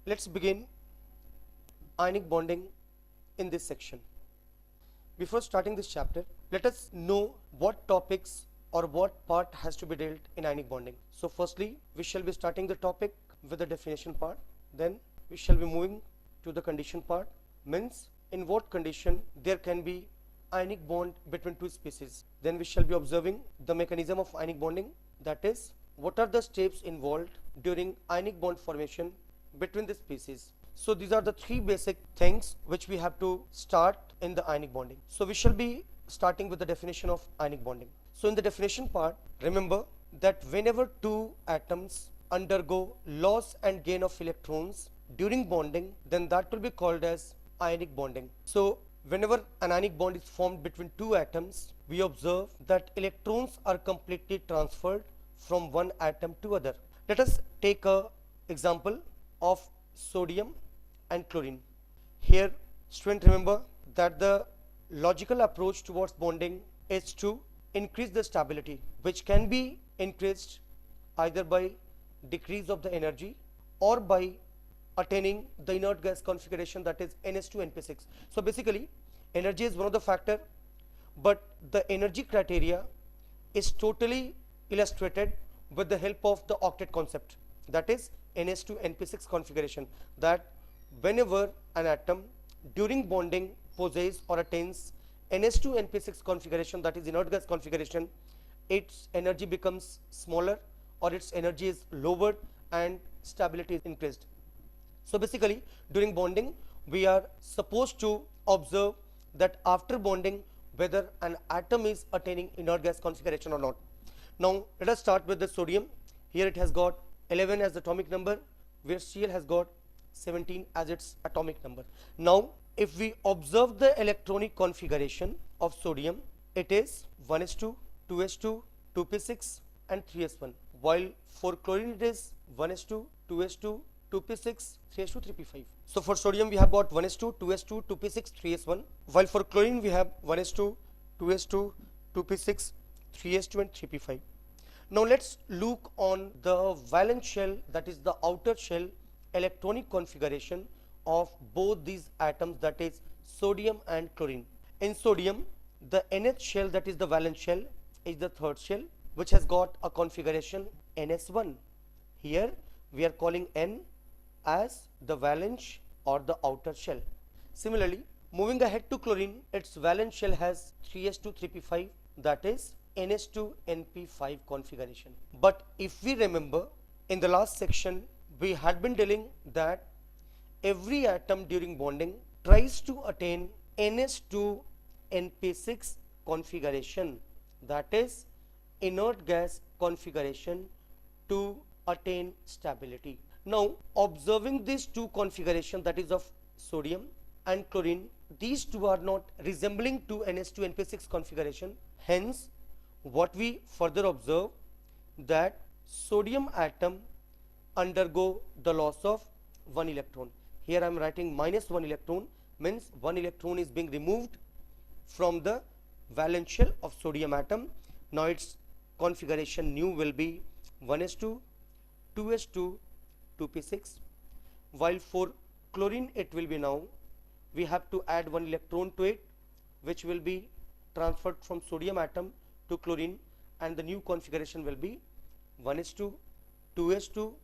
Let's begin ionic bonding in this section. Before starting this chapter, let us know what topics or what part has to be dealt in ionic bonding. So firstly, we shall be starting the topic with the definition part. Then we shall be moving to the condition part, means in what condition there can be ionic bond between two species. Then we shall be observing the mechanism of ionic bonding, that is, what are the steps involved during ionic bond formation between the species. So these are the three basic things which we have to start in the ionic bonding. So we shall be starting with the definition of ionic bonding. So in the definition part, remember that whenever two atoms undergo loss and gain of electrons during bonding, then that will be called as ionic bonding. So whenever an ionic bond is formed between two atoms, we observe that electrons are completely transferred from one atom to other. Let us take a example of sodium and chlorine. Here, student, remember that the logical approach towards bonding is to increase the stability, which can be increased either by decrease of the energy or by attaining the inert gas configuration, that is NH2NP6. So basically energy is one of the factor, but the energy criteria is totally illustrated with the help of the octet concept, that is NH2NP6 configuration, that whenever an atom during bonding possesses or attains NH2NP6 configuration, that is inert gas configuration, its energy becomes smaller or its energy is lowered and stability is increased. So basically during bonding we are supposed to observe that after bonding whether an atom is attaining inert gas configuration or not. Now let us start with the sodium. Here it has got 11 as the atomic number, where Cl has got 17 as its atomic number. Now if we observe the electronic configuration of sodium, it is 1s2, 2s2, 2p6 and 3s1, while for chlorine it is 1s2, 2s2, 2p6, 3s2, 3p5. So for sodium we have got 1s2, 2s2, 2p6, 3s1, while for chlorine we have 1s2, 2s2, 2p6, 3s2 and 3p5. Now let's look on the valence shell, that is the outer shell electronic configuration of both these atoms, that is sodium and chlorine. In sodium, the nth shell, that is the valence shell, is the third shell, which has got a configuration ns1. Here we are calling N as the valence or the outer shell. Similarly, moving ahead to chlorine, its valence shell has 3s2 3p5, that is NH2NP5 configuration. But if we remember, in the last section we had been telling that every atom during bonding tries to attain NH2NP6 configuration, that is inert gas configuration, to attain stability. Now observing these two configurations, that is of sodium and chlorine, these two are not resembling to NH2NP6 configuration. Hence what we further observe that sodium atom undergo the loss of one electron. Here I am writing minus one electron, means one electron is being removed from the valence shell of sodium atom. Now its configuration nu will be 1s2, 2s2, 2p6, while for chlorine it will be, now we have to add one electron to it, which will be transferred from sodium atom to chlorine, and the new configuration will be 1s2, 2s2,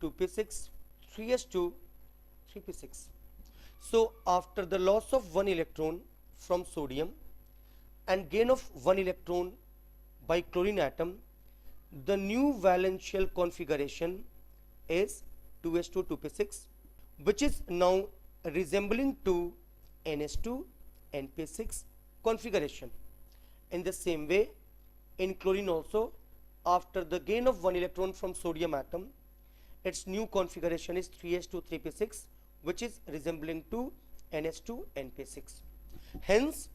2p6, 3s2, 3p6. So after the loss of one electron from sodium and gain of one electron by chlorine atom, the new valence shell configuration is 2s2, 2p6, which is now resembling to NH2 NP6 configuration. In the same way, in chlorine also, after the gain of one electron from sodium atom, its new configuration is 3s2 3p6, which is resembling to NH2 NP6. Hence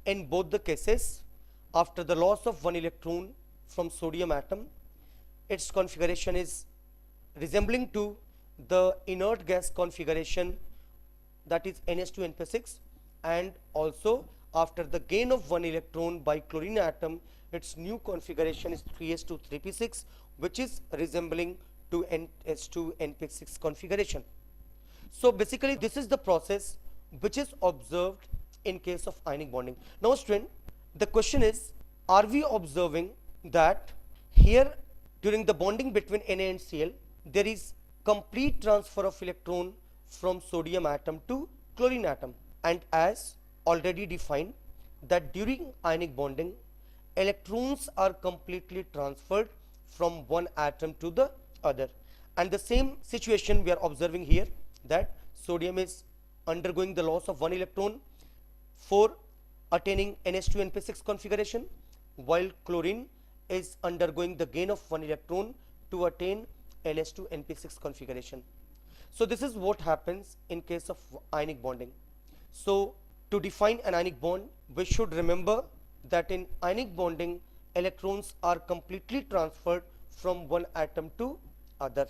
in both the cases, after the loss of one electron from sodium atom, its configuration is resembling to the inert gas configuration, that is NH2 NP6, and also after the gain of one electron by chlorine atom, its new configuration is 3s2 3p6, which is resembling to NH2 NP6 configuration. So basically this is the process which is observed in case of ionic bonding. Now student, the question is, are we observing that here during the bonding between Na and Cl there is complete transfer of electron from sodium atom to chlorine atom, and as already defined that during ionic bonding electrons are completely transferred from one atom to the other, and the same situation we are observing here, that sodium is undergoing the loss of one electron for attaining NH2NP6 configuration, while chlorine is undergoing the gain of one electron to attain NH2NP6 configuration. So this is what happens in case of ionic bonding. So to define an ionic bond, we should remember that in ionic bonding electrons are completely transferred from one atom to other.